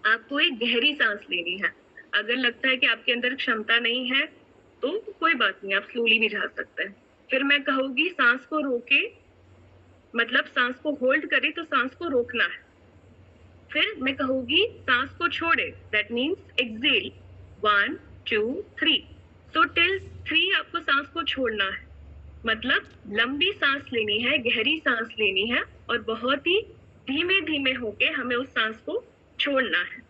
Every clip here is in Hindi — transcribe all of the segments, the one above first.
आपको एक गहरी सांस लेनी है। अगर लगता है कि आपके अंदर क्षमता नहीं है तो कोई बात नहीं, आप स्लोली भी जा सकते हैं। फिर मैं कहूंगी सांस को रोके, मतलब सांस को होल्ड करे तो सांस को रोकना है। फिर मैं कहूंगी सांस को छोड़े, that means exhale, 1 2 3। So till 3 आपको सांस को छोड़ना है, मतलब लंबी सांस लेनी है, गहरी सांस लेनी है और बहुत ही धीमे धीमे होके हमें उस सांस को छोड़ना है।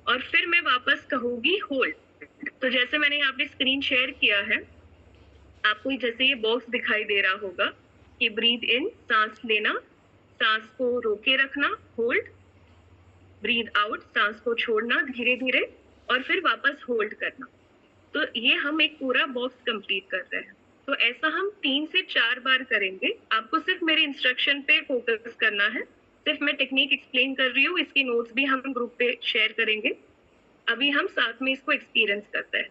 और फिर मैं वापस कहूंगी होल्ड। तो जैसे मैंने यहाँ पे स्क्रीन शेयर किया है, आपको जैसे ये बॉक्स दिखाई दे रहा होगा कि ब्रीथ इन सांस लेना, सांस को रोके रखना होल्ड, ब्रीथ आउट सांस को छोड़ना धीरे धीरे और फिर वापस होल्ड करना। तो ये हम एक पूरा बॉक्स कंप्लीट कर रहे हैं। तो ऐसा हम 3 से 4 बार करेंगे। आपको सिर्फ मेरे इंस्ट्रक्शन पे फोकस करना है, सिर्फ मैं टेक्निक एक्सप्लेन कर रही हूँ, इसकी नोट्स भी हम ग्रुप पे शेयर करेंगे। अभी हम साथ में इसको एक्सपीरियंस करते हैं।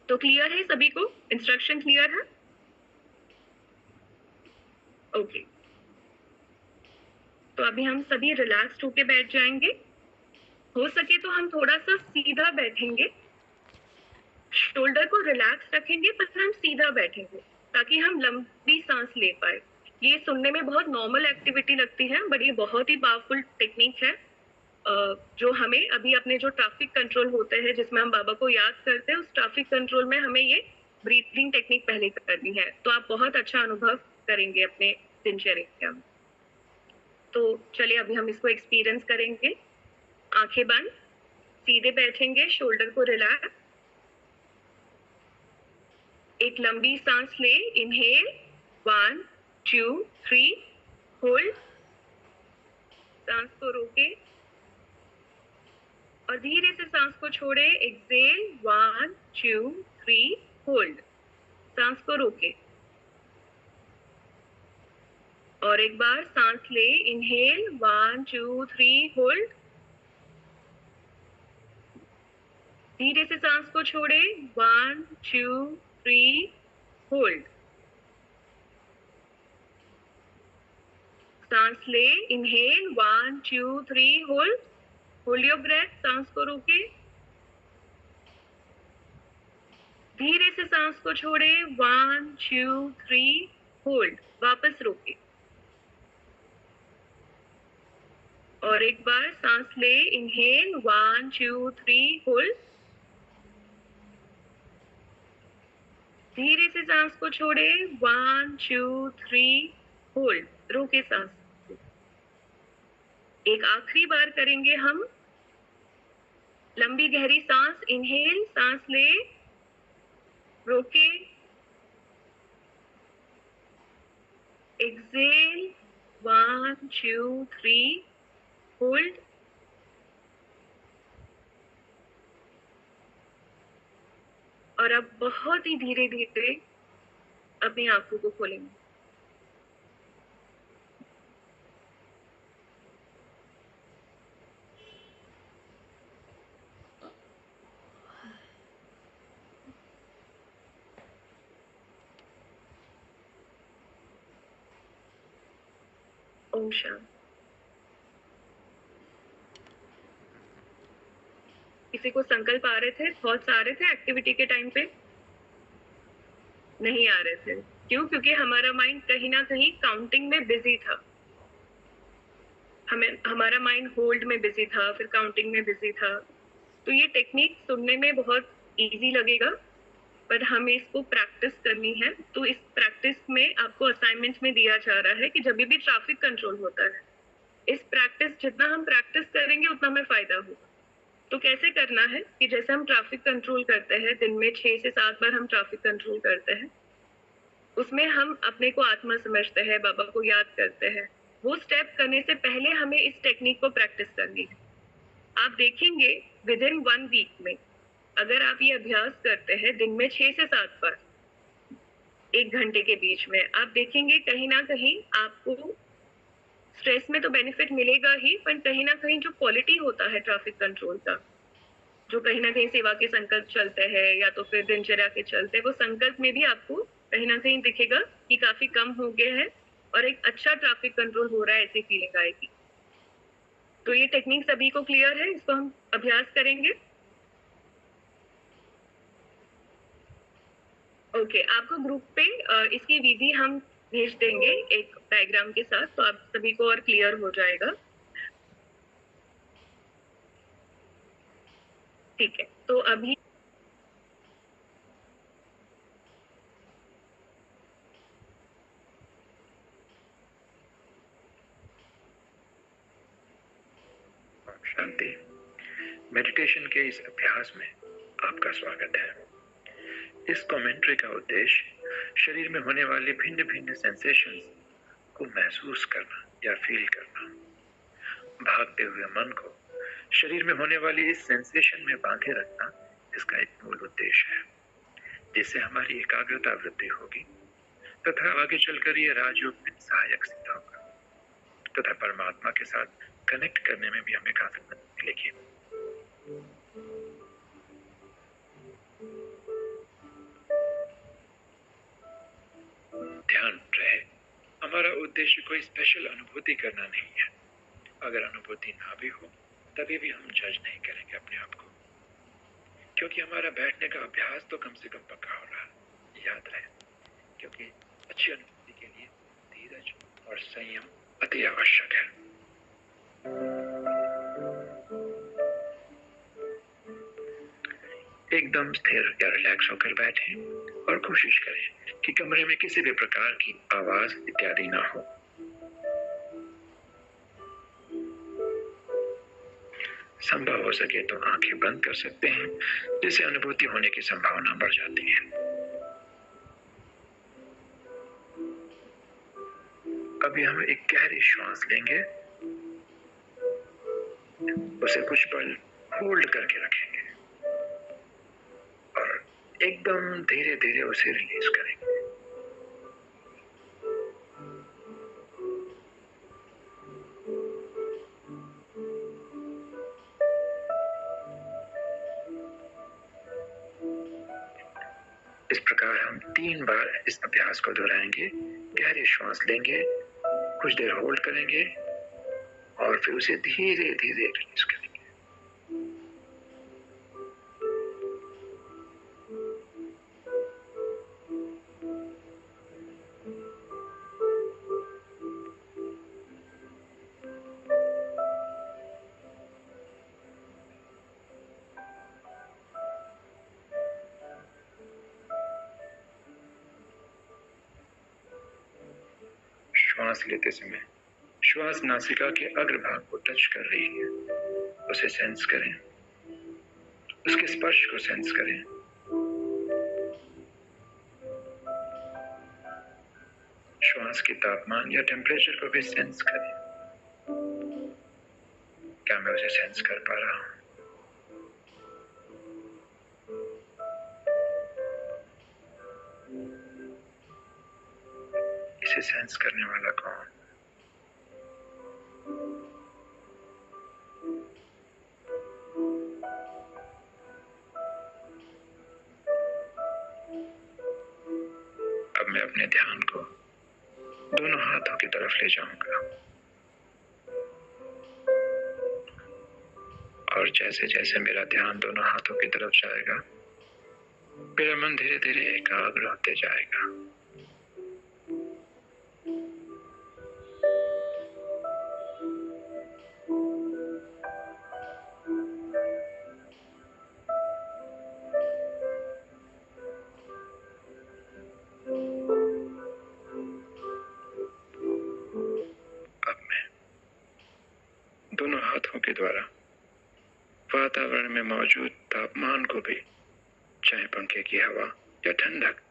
तो क्लियर है सभी को? इंस्ट्रक्शन क्लियर है? ओके। तो अभी हम सभी रिलैक्स्ड होके बैठ जाएंगे। हो सके तो हम थोड़ा सा सीधा बैठेंगे, शोल्डर को रिलैक्स रखेंगे पर हम सीधा बैठेंगे ताकि हम लंबी सांस ले पाए। ये सुनने में बहुत नॉर्मल एक्टिविटी लगती है, बट ये बहुत ही पावरफुल टेक्निक है जो हमें अभी अपने जो ट्रैफिक कंट्रोल होते हैं जिसमें हम बाबा को याद करते हैं, उस ट्रैफिक कंट्रोल में हमें ये ब्रीथिंग टेक्निक पहले करनी है। तो आप बहुत अच्छा अनुभव करेंगे अपने दिनचर्या में। तो चलिए अभी हम इसको एक्सपीरियंस करेंगे। आंखें बंद, सीधे बैठेंगे, शोल्डर को रिलैक्स। एक लंबी सांस ले, इनहेल 1 2 3, होल्ड, सांस को रोके और धीरे से सांस को छोड़े, एक्सेल 1 2 3, होल्ड, सांस को रोके और एक बार सांस ले, इनहेल 1 2 3, होल्ड, धीरे से सांस को छोड़े, 1 2 3, होल्ड, सांस ले, inhale 1 2 3, hold, hold your breath, सांस को रोके, धीरे से सांस को छोड़े, 1 2 3, होल्ड, वापस रोके और एक बार सांस ले, इनहेल 1 2 3, होल्ड, धीरे से सांस को छोड़े, 1 2 3, होल्ड, रोके सांस। एक आखिरी बार करेंगे हम। लंबी गहरी सांस, इनहेल, सांस ले, रोके, एक्सेल 1 2 3, होल्ड, और अब बहुत ही धीरे धीरे अपनी आंखों को खोलेंगे। ओम शांति। किसी को संकल्प आ रहे थे, थॉट्स आ रहे थे एक्टिविटी के टाइम पे? नहीं आ रहे थे। क्यों? क्योंकि हमारा माइंड कहीं ना कहीं काउंटिंग में बिजी था। हमारा माइंड होल्ड में बिजी था, फिर काउंटिंग में बिजी था। तो ये टेक्निक सुनने में बहुत इजी लगेगा, पर हमें इसको प्रैक्टिस करनी है। तो इस प्रैक्टिस में आपको असाइनमेंट में दिया जा रहा है कि जब भी ट्रैफिक कंट्रोल होता है, इस प्रैक्टिस जितना हम प्रैक्टिस करेंगे उतना हमें फायदा होगा। तो कैसे करना है कि जैसे हम ट्रैफिक कंट्रोल करते हैं, दिन में 6 से 7 बार हम ट्रैफिक कंट्रोल करते हैं, उसमें हम अपने को आत्मा समझते हैं, बाबा को याद करते हैं। वो स्टेप करने से पहले हमें इस टेक्निक को प्रैक्टिस करनी है। आप देखेंगे विद इन 1 वीक में अगर आप ये अभ्यास करते हैं दिन में 6 से 7 बार 1 घंटे के बीच में, आप देखेंगे कहीं ना कहीं आपको स्ट्रेस में तो बेनिफिट मिलेगा ही, पर कहीं ना कहीं जो क्वालिटी होता है ट्रैफिक कंट्रोल का, जो कहीं ना कहीं सेवा के संकल्प चलते हैं या तो फिर दिनचर्या के चलते, वो संकल्प में भी आपको कहीं ना कहीं दिखेगा कि काफी कम हो गया है और एक अच्छा ट्रैफिक कंट्रोल हो रहा है, ऐसी फीलिंग आएगी। तो ये टेक्निक सभी को क्लियर है, इसको हम अभ्यास करेंगे। ओके, आपको ग्रुप पे इसकी विधि हम भेज देंगे एक डायग्राम के साथ, तो आप सभी को और क्लियर हो जाएगा। ठीक है, तो अभी शांति। मेडिटेशन के इस अभ्यास में आपका स्वागत है। इस कमेंट्री का उद्देश्य शरीर में होने वाले भिन्न भिन्न सेंसेशंस को महसूस करना या फील करना। भागते हुए मन को शरीर में होने वाली इस सेंसेशन में बांधे रखना इसका एक मूल उद्देश्य है, जिससे हमारी एकाग्रता वृद्धि होगी तथा आगे चलकर ये राजयोग में सहायक सिद्ध होगा तथा परमात्मा के साथ कनेक्ट करने में भी हमें काफी मदद मिलेगी। ध्यान रहे, हमारा उद्देश्य कोई स्पेशल अनुभूति करना नहीं है। अगर अनुभूति ना भी हो तभी भी हम जज नहीं करेंगे अपने आप को, क्योंकि हमारा बैठने का अभ्यास तो कम से कम पक्का हो रहा है। याद रहे, क्योंकि अच्छी अनुभूति के लिए धीरज और संयम अति आवश्यक है। एकदम स्थिर या रिलैक्स होकर बैठें और कोशिश करें कि कमरे में किसी भी प्रकार की आवाज इत्यादि ना हो। संभव हो सके तो आंखें बंद कर सकते हैं, जिससे अनुभूति होने की संभावना बढ़ जाती है। अभी हम एक गहरी श्वास लेंगे, उसे कुछ पल होल्ड करके रखेंगे और एकदम धीरे धीरे उसे रिलीज करेंगे। इस प्रकार हम 3 बार इस अभ्यास को दोहराएंगे। गहरी श्वास लेंगे, कुछ देर होल्ड करेंगे और फिर उसे धीरे धीरे रिलीज करेंगे। श्वास लेते समय श्वास नासिका के अग्रभाग को टच कर रही है, उसे सेंस करें, उसके स्पर्श को सेंस करें। श्वास के तापमान या टेम्परेचर को भी सेंस करें। क्या मैं उसे सेंस कर पा रहा हूं? इसे सेंस करने वाला कौन? अब मैं अपने ध्यान को दोनों हाथों की तरफ ले जाऊंगा और जैसे जैसे मेरा ध्यान दोनों हाथों की तरफ जाएगा, मेरा मन धीरे धीरे एकाग्र होते जाएगा। अब मैं दोनों हाथों के द्वारा वातावरण में मौजूद तापमान को भी, चाहे पंखे की हवा या ठंडक,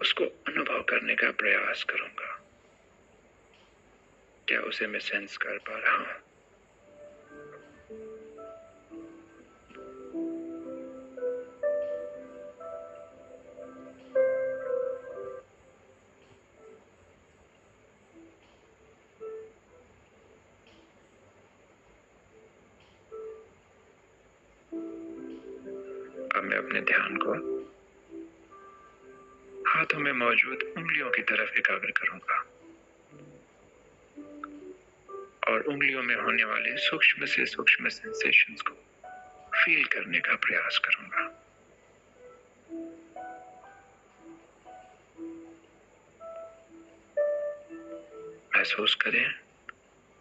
उसको अनुभव करने का प्रयास करूंगा। क्या उसे मैं सेंस कर पा रहा हूं? अब मैं अपने ध्यान को हाथों में मौजूद उंगलियों की तरफ एकाग्र करूंगा और उंगलियों में होने वाले सूक्ष्म से सूक्ष्म सेंसेशंस को फील करने का प्रयास करूंगा। महसूस करें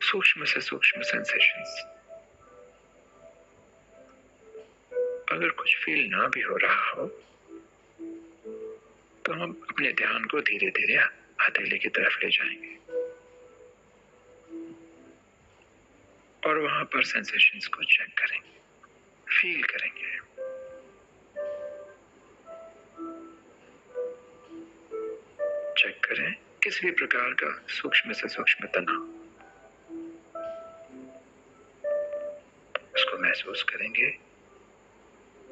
सूक्ष्म से सूक्ष्म सेंसेशंस। अगर कुछ फील ना भी हो रहा हो तो हम अपने ध्यान को धीरे धीरे हथेली की तरफ ले जाएंगे और वहां पर सेंसेशंस को चेक करेंगे, फील करेंगे। चेक करें किसी भी प्रकार का सूक्ष्म से सूक्ष्म तनाव, उसको महसूस करेंगे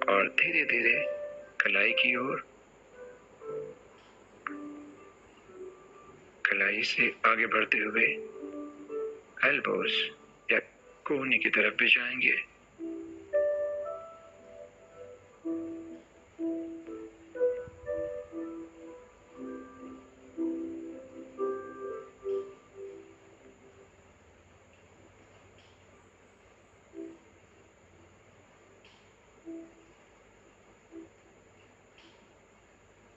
और धीरे धीरे कलाई की ओर, कलाई से आगे बढ़ते हुए एल्बोज या कोहनी की तरफ भी जाएंगे।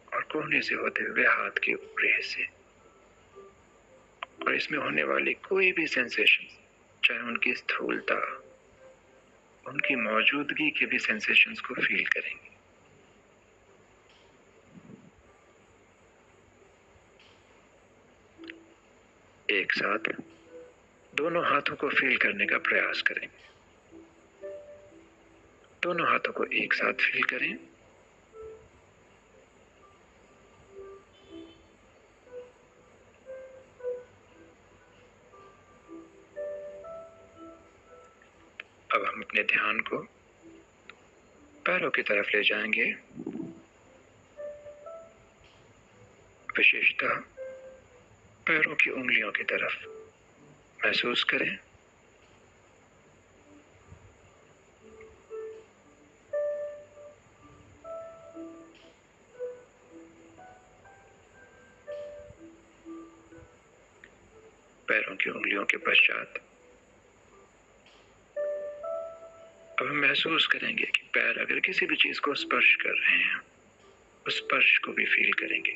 और कोहनी से होते हुए हाथ के ऊपरी हिस्से, और इसमें होने वाली कोई भी सेंसेशन, चाहे उनकी स्थूलता, उनकी मौजूदगी के भी सेंसेशंस को फील करेंगे। एक साथ दोनों हाथों को फील करने का प्रयास करेंगे। दोनों हाथों को एक साथ फील करें। अब हम अपने ध्यान को पैरों की तरफ ले जाएंगे, विशेषतः पैरों की उंगलियों की तरफ। महसूस करें पैरों की उंगलियों के पश्चात अब हम महसूस करेंगे कि पैर अगर किसी भी चीज को स्पर्श कर रहे हैं, उस स्पर्श को भी फील करेंगे।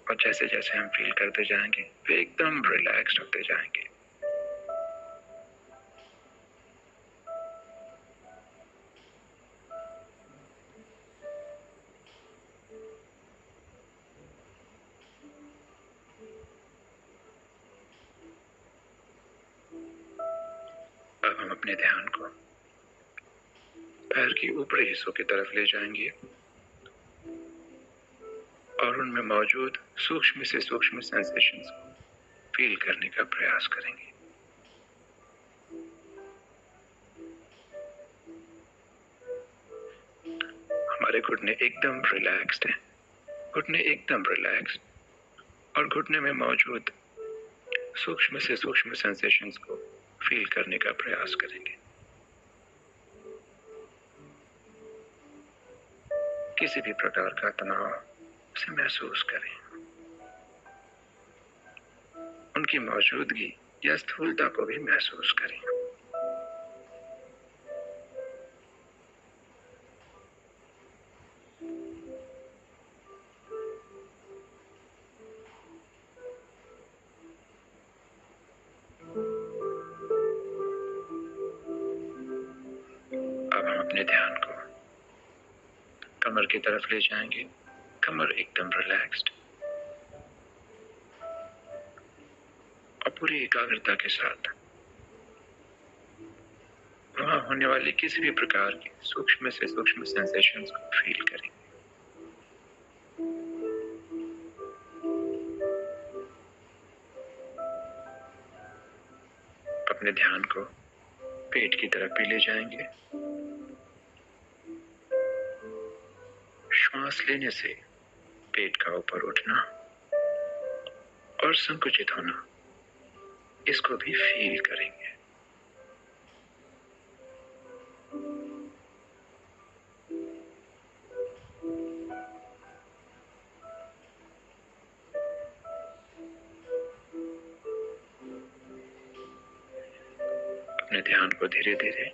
और जैसे जैसे हम फील करते जाएंगे वे एकदम रिलैक्स्ड होते जाएंगे। अब हम अपने ध्यान को पैर की ऊपरी हिस्सों की तरफ ले जाएंगे और उनमें मौजूद सूक्ष्म से सूक्ष्म सेंसेशंस को फील करने का प्रयास करेंगे। हमारे घुटने एकदम रिलैक्स्ड हैं, घुटने एकदम रिलैक्स्ड, और घुटने में मौजूद सूक्ष्म से सूक्ष्म सेंसेशंस को फील करने का प्रयास करेंगे। किसी भी प्रकार का तनाव उसे महसूस करें, उनकी मौजूदगी या स्थूलता को भी महसूस करें। अब हम अपने ध्यान को कमर की तरफ ले जाएंगे। कमर एकदम रिलैक्स्ड और पूरी एकाग्रता के साथ वहां होने वाली किसी भी प्रकार की सूक्ष्म से सूक्ष्म सेंसेशंस को फील करें। अपने ध्यान को पेट की तरफ भी ले जाएंगे। श्वास लेने से पेट का ऊपर उठना और संकुचित होना, इसको भी फील करेंगे। अपने ध्यान को धीरे धीरे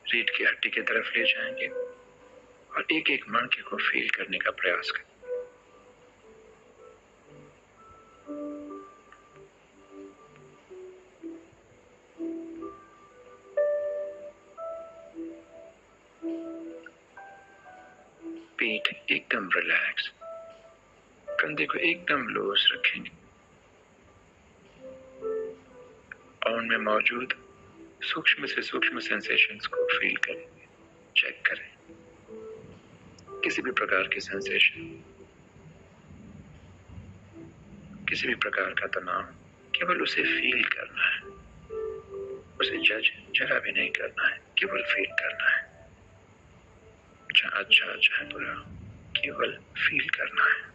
रीढ़ की हड्डी की तरफ ले जाएंगे और एक एक मणके को फील करने का प्रयास करें। पीठ एकदम रिलैक्स, कंधे को एकदम लूज रखेंगे और उनमें मौजूद सूक्ष्म से सूक्ष्म सेंसेशंस को फील करेंगे, चेक करें। किसी भी प्रकार की सेंसेशन, किसी भी प्रकार का तनाव, केवल उसे फील करना है, उसे जज जरा भी नहीं करना है, केवल फील करना है। चाहे अच्छा चाहे बुरा, केवल फील करना है।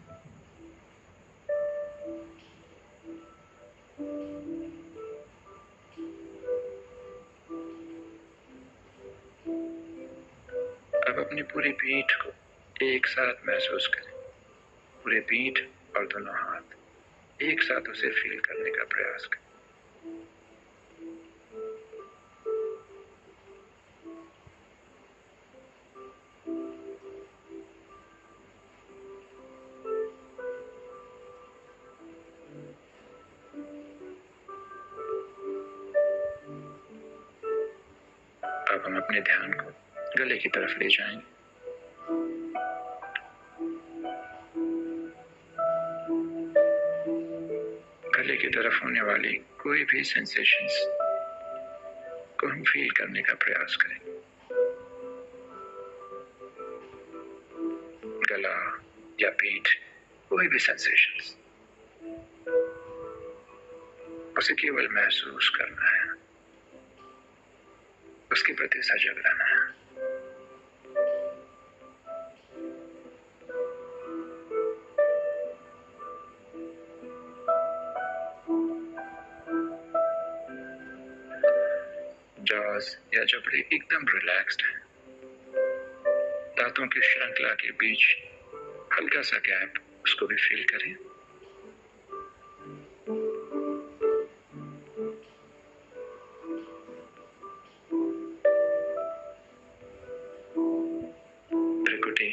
अब अपनी पूरी पीठ को एक साथ महसूस करें, पूरी पीठ और दोनों हाथ एक साथ उसे फील करने का प्रयास करें। अब हम अपने ध्यान को गले की तरफ ले जाएंगे। गले की तरफ होने वाली कोई भी सेंसेशंस को हम फील करने का प्रयास करेंगे। गला या पीठ, कोई भी सेंसेशंस, उसे केवल महसूस करना है, उसके प्रति सजग रहना है। जॉस या जबड़े एकदम रिलैक्स्ड है। दांतों की श्रृंखला के बीच हल्का सा गैप, उसको भी फील करें। त्रिकुटी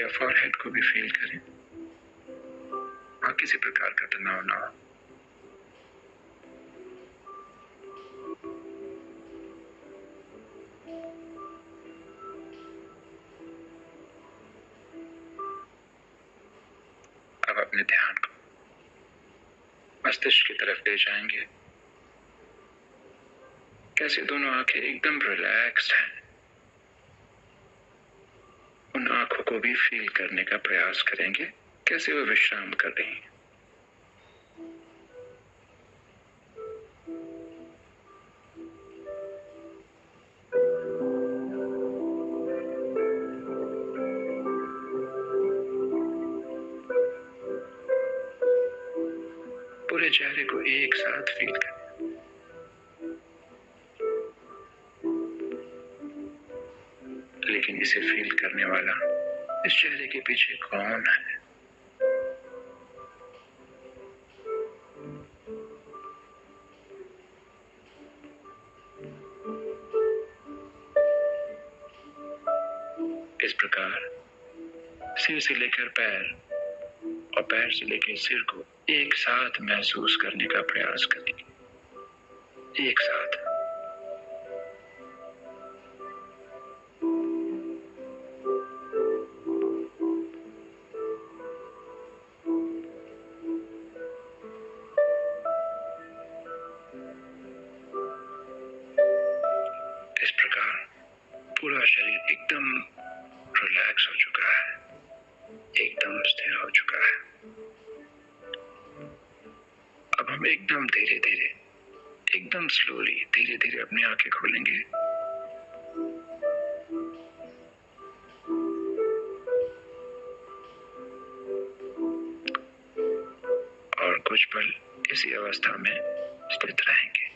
या फॉरहेड को भी फील करें। वहां किसी प्रकार का तनाव ना हो। अब अपने ध्यान को मस्तिष्क की तरफ ले जाएंगे। कैसे दोनों आंखें एकदम रिलैक्स्ड हैं, उन आंखों को भी फील करने का प्रयास करेंगे, कैसे वो विश्राम कर रही हैं। पूरे चेहरे को एक साथ फील करें। लेकिन इसे फील करने वाला इस चेहरे के पीछे कौन है? इस प्रकार सिर से लेकर पैर और पैर से लेकर सिर को एक साथ महसूस करने का प्रयास करेंगे, एक साथ। इस प्रकार पूरा शरीर एकदम रिलैक्स हो चुका है, एकदम स्थिर हो चुका है। अब हम एकदम धीरे धीरे, एकदम स्लोली, धीरे धीरे अपनी आंखें खोलेंगे। और कुछ पल इसी अवस्था में स्थित रहेंगे।